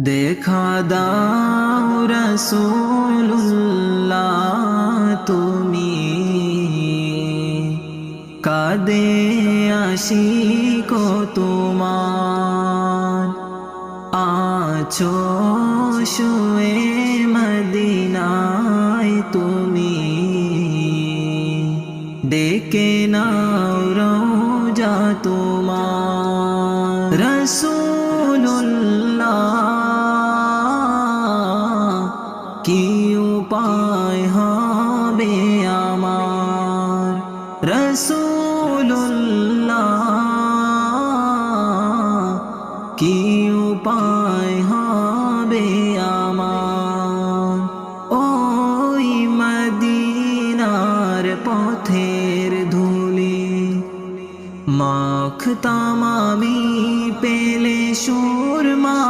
দেখা দাও রাসূলুল্লাহ তুমি, কাঁদে আশিক তোমার। আছো শুয়ে মদিনায় তুমি, ডেকে নাও রওজা তোমার। রাসূলুল্লাহ কি উপায় হবে আমার, রাসূলুল্লাহ কি উপায় হবে আমার। ওই মদিনার পথের ধুলি মাখতাম আমি, পেলে সুরমা